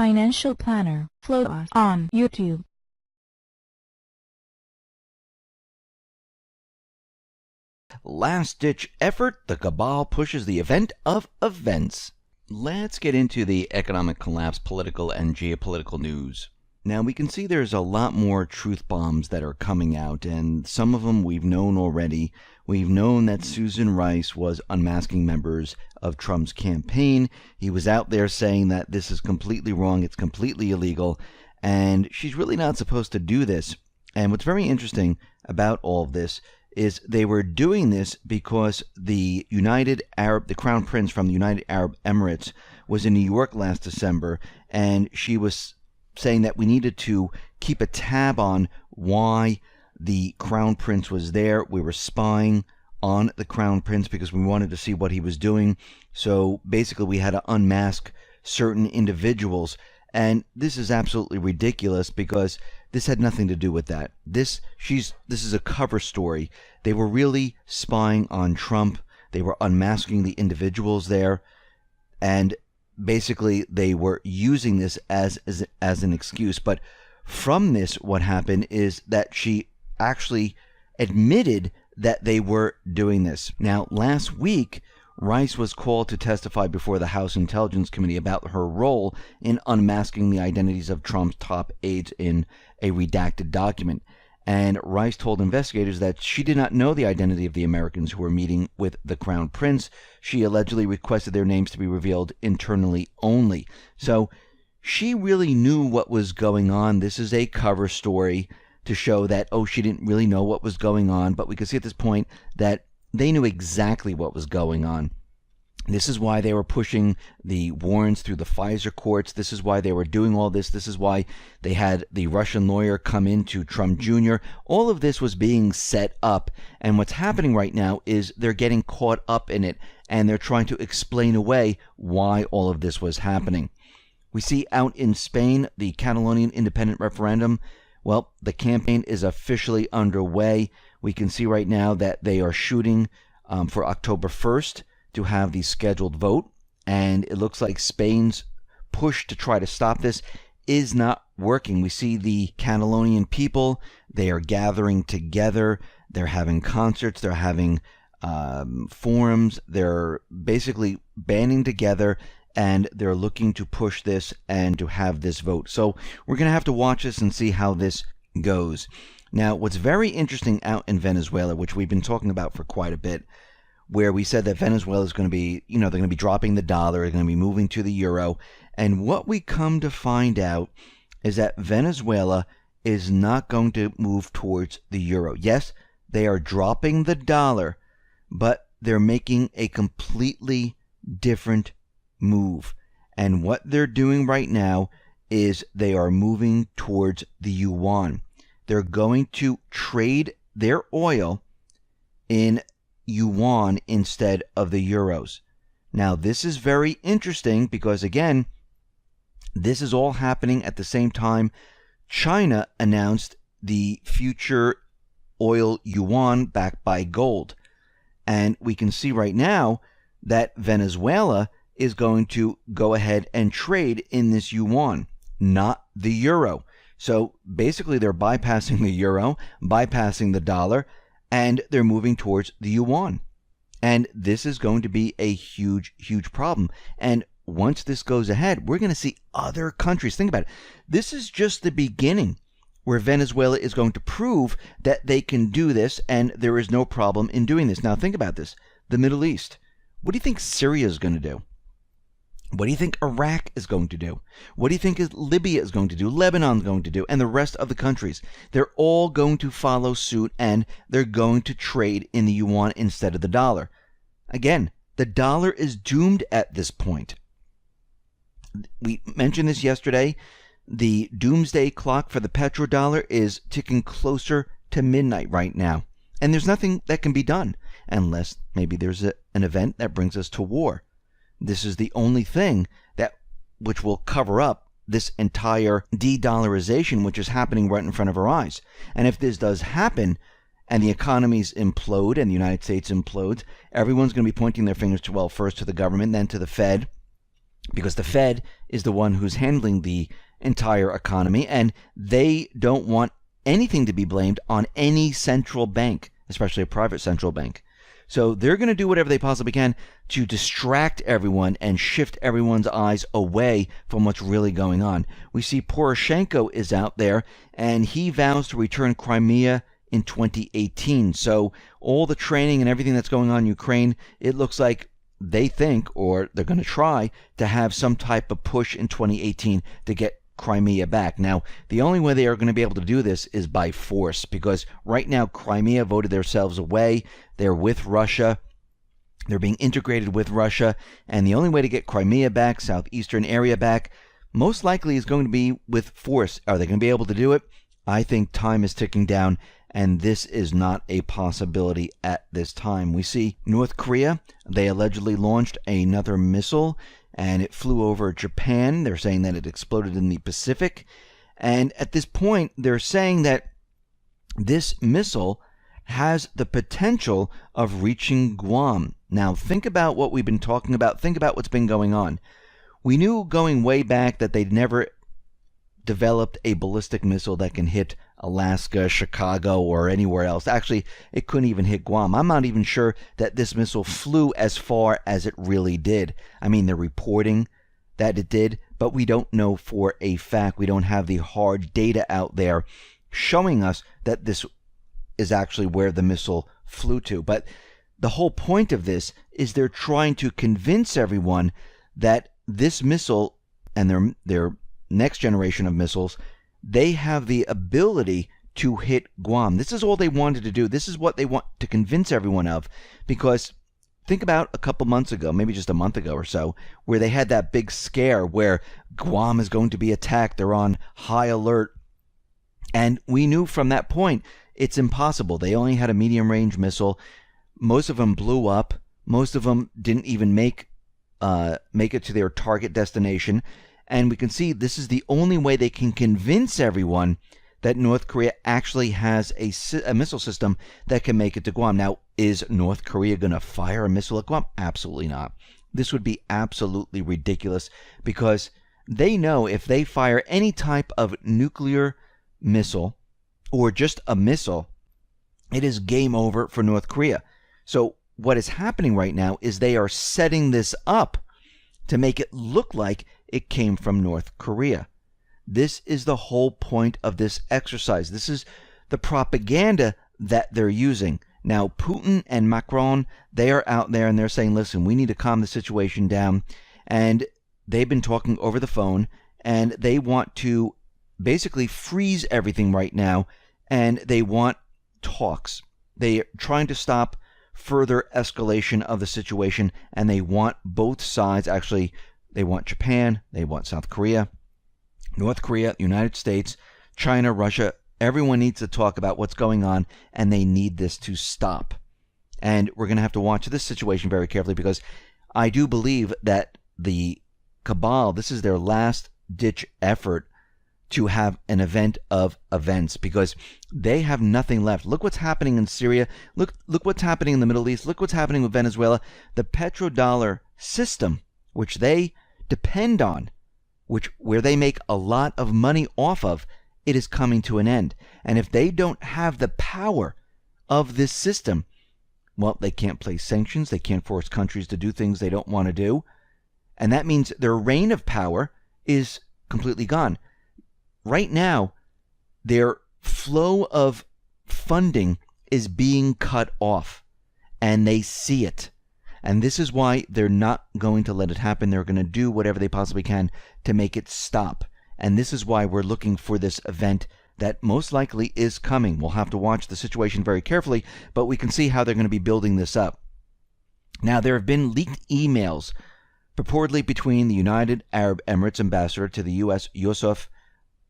Financial Planner. Follow us on YouTube. Last-ditch effort, the Cabal pushes the event of events. Let's get into the economic collapse, political and geopolitical news. Now, we can see there's a lot more truth bombs that are coming out, and some of them we've known already. We've known that Susan Rice was unmasking members of Trump's campaign. He was out there saying that this is completely wrong, it's completely illegal, and she's really not supposed to do this. And what's very interesting about all of this is they were doing this because the Crown Prince from the United Arab Emirates was in New York last December, and she was saying that we needed to keep a tab on why the Crown Prince was there. We were spying on the Crown Prince because we wanted to see what he was doing. So basically we had to unmask certain individuals. And this is absolutely ridiculous because this had nothing to do with that. This is a cover story. They were really spying on Trump. They were unmasking the individuals there. And basically they were using this as an excuse. But from this, what happened is that she actually admitted that they were doing this. Now, last week, Rice was called to testify before the House Intelligence Committee about her role in unmasking the identities of Trump's top aides in a redacted document. And Rice told investigators that she did not know the identity of the Americans who were meeting with the Crown Prince. She allegedly requested their names to be revealed internally only. So she really knew what was going on. This is a cover story to show that, she didn't really know what was going on. But we can see at this point that they knew exactly what was going on. This is why they were pushing the warrants through the Pfizer courts. This is why they were doing all this. This is why they had the Russian lawyer come into Trump Jr. All of this was being set up. And what's happening right now is they're getting caught up in it. And they're trying to explain away why all of this was happening. We see out in Spain, the Catalonian independent referendum. Well, the campaign is officially underway. We can see right now that they are shooting for October 1st. To have the scheduled vote, and it looks like Spain's push to try to stop this is not working. We see the Catalonian people, they are gathering together, they're having concerts, they're having forums, they're basically banding together, and they're looking to push this and to have this vote. So we're going to have to watch this and see how this goes. Now, what's very interesting out in Venezuela, which we've been talking about for quite a bit, where we said that Venezuela is going to be, they're going to be dropping the dollar, they're going to be moving to the euro. And what we come to find out is that Venezuela is not going to move towards the euro. Yes, they are dropping the dollar, but they're making a completely different move. And what they're doing right now is they are moving towards the Yuan. They're going to trade their oil in Yuan instead of the euros. Now, this is very interesting because, again, this is all happening at the same time China announced the future oil yuan backed by gold. And we can see right now that Venezuela is going to go ahead and trade in this yuan, not the euro. So basically they're bypassing the euro, bypassing the dollar, and they're moving towards the yuan. And this is going to be a huge, huge problem. And once this goes ahead, we're going to see other countries. Think about it. This is just the beginning where Venezuela is going to prove that they can do this and there is no problem in doing this. Now, think about this. The Middle East. What do you think Syria is going to do? What do you think Iraq is going to do? What do you think Libya is going to do? Lebanon is going to do? And the rest of the countries. They're all going to follow suit and they're going to trade in the yuan instead of the dollar. Again, the dollar is doomed at this point. We mentioned this yesterday. The doomsday clock for the petrodollar is ticking closer to midnight right now. And there's nothing that can be done unless maybe there's an event that brings us to war. This is the only thing which will cover up this entire de-dollarization which is happening right in front of our eyes. And if this does happen and the economies implode and the United States implodes, everyone's going to be pointing their fingers to, well, first to the government, then to the Fed, because the Fed is the one who's handling the entire economy, and they don't want anything to be blamed on any central bank, especially a private central bank. So they're going to do whatever they possibly can to distract everyone and shift everyone's eyes away from what's really going on. We see Poroshenko is out there, and he vows to return Crimea in 2018. So all the training and everything that's going on in Ukraine, it looks like they think, or they're going to try, to have some type of push in 2018 to get Crimea back. Now, the only way they are going to be able to do this is by force, because right now Crimea voted themselves away. They're with Russia. They're being integrated with Russia, and the only way to get Crimea back, southeastern area back, most likely is going to be with force. Are they going to be able to do it? I think time is ticking down, and this is not a possibility at this time. We see North Korea, they allegedly launched another missile, and it flew over Japan. They're saying that it exploded in the Pacific. And at this point, they're saying that this missile has the potential of reaching Guam. Now, think about what we've been talking about. Think about what's been going on. We knew going way back that they'd never developed a ballistic missile that can hit Alaska, Chicago, or anywhere else. Actually, it couldn't even hit Guam. I'm not even sure that this missile flew as far as it really did. I mean, they're reporting that it did, but we don't know for a fact. We don't have the hard data out there showing us that this is actually where the missile flew to. But the whole point of this is they're trying to convince everyone that this missile and their next generation of missiles, they have the ability to hit Guam. This is all they wanted to do. This is what they want to convince everyone of, because think about a couple months ago, maybe just a month ago or so, where they had that big scare where Guam is going to be attacked. They're on high alert. And we knew from that point it's impossible. They only had a medium-range missile. Most of them blew up. Most of them didn't even make it to their target destination. And we can see this is the only way they can convince everyone that North Korea actually has a missile system that can make it to Guam. Now, is North Korea going to fire a missile at Guam? Absolutely not. This would be absolutely ridiculous, because they know if they fire any type of nuclear missile or just a missile, it is game over for North Korea. So what is happening right now is they are setting this up to make it look like it came from North Korea. This is the whole point of this exercise. This is the propaganda that they're using. Now, Putin and Macron, they are out there and they're saying, listen, we need to calm the situation down. And they've been talking over the phone, and they want to basically freeze everything right now, and they want talks. They're trying to stop further escalation of the situation, and they want both sides, actually, they want Japan, they want South Korea, North Korea, United States, China, Russia. Everyone needs to talk about what's going on, and they need this to stop. And we're going to have to watch this situation very carefully, because I do believe that the Cabal, this is their last-ditch effort to have an event of events, because they have nothing left. Look what's happening in Syria. Look what's happening in the Middle East. Look what's happening with Venezuela. The petrodollar system, which they depend on, where they make a lot of money off of, it is coming to an end. And if they don't have the power of this system, well, they can't place sanctions. They can't force countries to do things they don't want to do. And that means their reign of power is completely gone. Right now, their flow of funding is being cut off, and they see it. And this is why they're not going to let it happen. They're going to do whatever they possibly can to make it stop. And this is why we're looking for this event that most likely is coming. We'll have to watch the situation very carefully, but we can see how they're going to be building this up. Now, there have been leaked emails purportedly between the United Arab Emirates ambassador to the U.S., Yusuf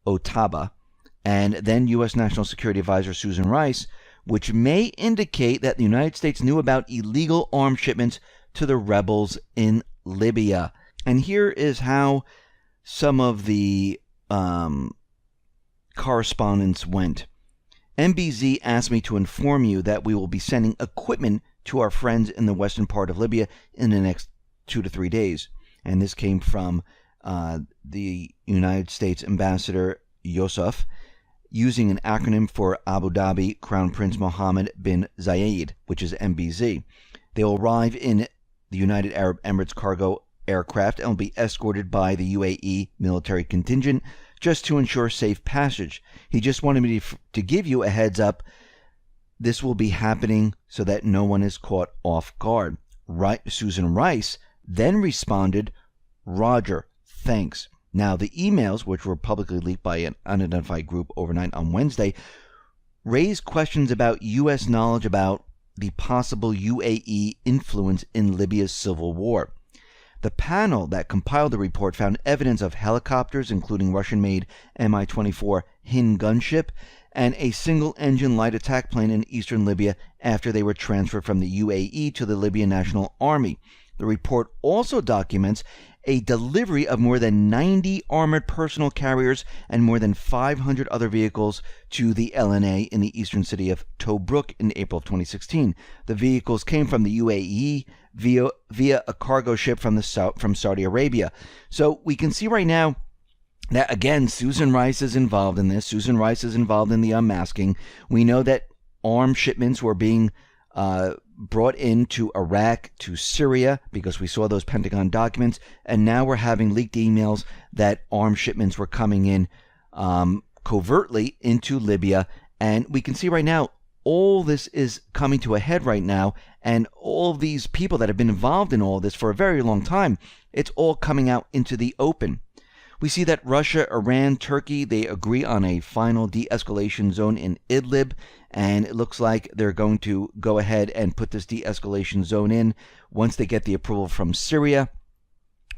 Otaba, and then U.S. National Security Advisor Susan Rice, which may indicate that the United States knew about illegal arms shipments to the rebels in Libya. And here is how some of the correspondence went. MBZ asked me to inform you that we will be sending equipment to our friends in the western part of Libya in the next 2 to 3 days. And this came from the United States Ambassador Yosef, using an acronym for Abu Dhabi Crown Prince Mohammed bin Zayed, which is MBZ. They will arrive in the United Arab Emirates cargo aircraft and will be escorted by the UAE military contingent just to ensure safe passage. He just wanted me to give you a heads up. This will be happening so that no one is caught off guard. Susan Rice then responded, "Roger, thanks." Now, the emails, which were publicly leaked by an unidentified group overnight on Wednesday, raised questions about U.S. knowledge about the possible UAE influence in Libya's civil war. The panel that compiled the report found evidence of helicopters, including Russian-made Mi-24 Hind gunship, and a single-engine light attack plane in eastern Libya after they were transferred from the UAE to the Libyan National Army. The report also documents a delivery of more than 90 armored personnel carriers and more than 500 other vehicles to the LNA in the eastern city of Tobruk in April of 2016. The vehicles came from the UAE via a cargo ship from Saudi Arabia. So we can see right now that, again, Susan Rice is involved in this. Susan Rice is involved in the unmasking. We know that arms shipments were being brought into Iraq, to Syria, because we saw those Pentagon documents, and now we're having leaked emails that arms shipments were coming in covertly into Libya. And we can see right now, all this is coming to a head right now, and all these people that have been involved in all this for a very long time, it's all coming out into the open. We see that Russia, Iran, Turkey, they agree on a final de-escalation zone in Idlib, and it looks like they're going to go ahead and put this de-escalation zone in once they get the approval from Syria.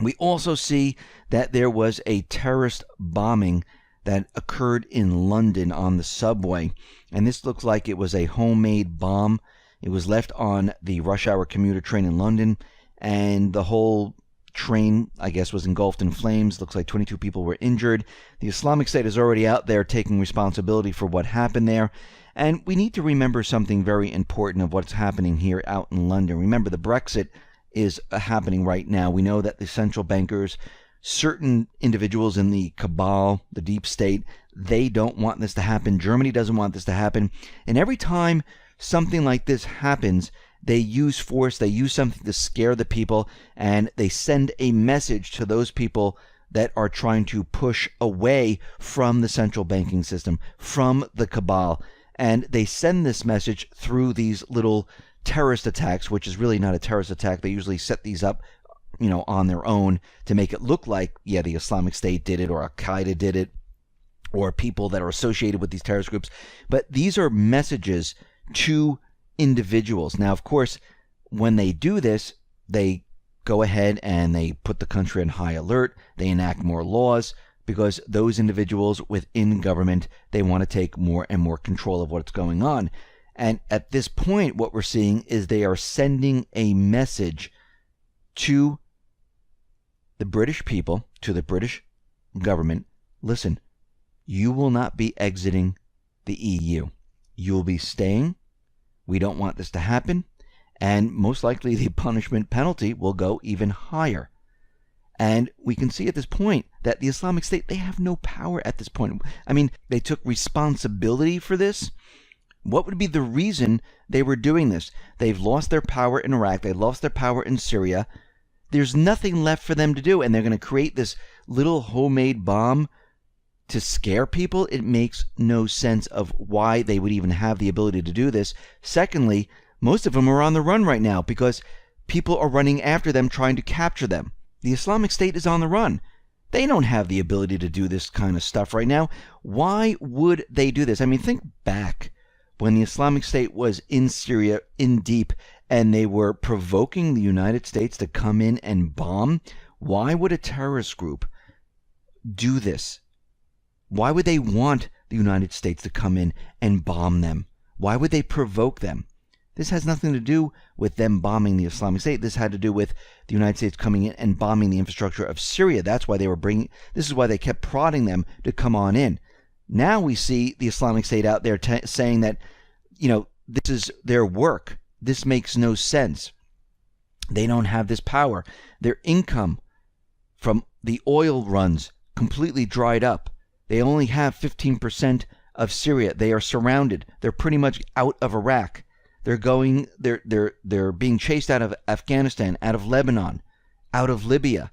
We also see that there was a terrorist bombing that occurred in London on the subway, and this looks like it was a homemade bomb. It was left on the rush hour commuter train in London, and the whole train, I guess, was engulfed in flames. Looks like 22 people were injured. The Islamic State is already out there taking responsibility for what happened there. And we need to remember something very important of what's happening here out in London. Remember, the Brexit is happening right now. We know that the central bankers, certain individuals in the Cabal, the deep state, they don't want this to happen. Germany doesn't want this to happen. And every time something like this happens, they use force, they use something to scare the people, and they send a message to those people that are trying to push away from the central banking system, from the cabal. And they send this message through these little terrorist attacks, which is really not a terrorist attack. They usually set these up, on their own to make it look like, yeah, the Islamic State did it, or Al-Qaeda did it, or people that are associated with these terrorist groups. But these are messages to individuals. Now, of course, when they do this, they go ahead and they put the country on high alert. They enact more laws because those individuals within government, they want to take more and more control of what's going on. And at this point, what we're seeing is they are sending a message to the British people, to the British government. Listen, you will not be exiting the EU. You will be staying. We don't want this to happen, and most likely the punishment penalty will go even higher. And we can see at this point that the Islamic State, they have no power at this point. I mean, they took responsibility for this. What would be the reason they were doing this? They've lost their power in Iraq. They lost their power in Syria. There's nothing left for them to do, and they're going to create this little homemade bomb to scare people. It makes no sense of why they would even have the ability to do this. Secondly, most of them are on the run right now because people are running after them, trying to capture them. The Islamic State is on the run. They don't have the ability to do this kind of stuff right now. Why would they do this? I mean, think back when the Islamic State was in Syria, in deep, and they were provoking the United States to come in and bomb. Why would a terrorist group do this? Why would they want the United States to come in and bomb them? Why would they provoke them? This has nothing to do with them bombing the Islamic State. This had to do with the United States coming in and bombing the infrastructure of Syria. That's why this is why they kept prodding them to come on in. Now we see the Islamic State out there saying that, this is their work. This makes no sense. They don't have this power. Their income from the oil runs completely dried up. They only have 15% of Syria. They are surrounded. They're pretty much out of Iraq. They're being chased out of Afghanistan, out of Lebanon, out of Libya.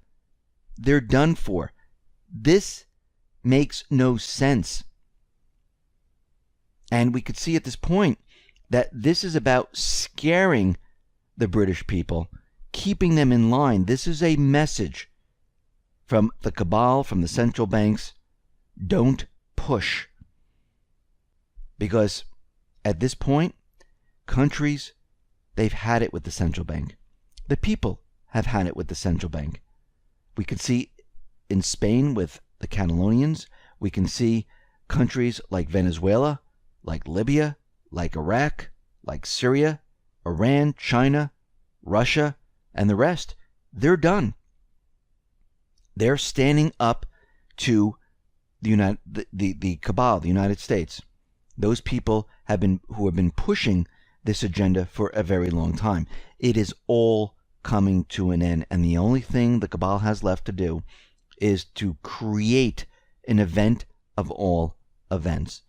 They're done for. This makes no sense. And we could see at this point that this is about scaring the British people, keeping them in line. This is a message from the cabal, from the central banks. Don't push. Because at this point, countries, they've had it with the central bank. The people have had it with the central bank. We can see in Spain with the Catalonians. We can see countries like Venezuela, like Libya, like Iraq, like Syria, Iran, China, Russia, and the rest. They're done. They're standing up to the cabal, the United States. Those people who have been pushing this agenda for a very long time. It is all coming to an end, and the only thing the cabal has left to do is to create an event of all events.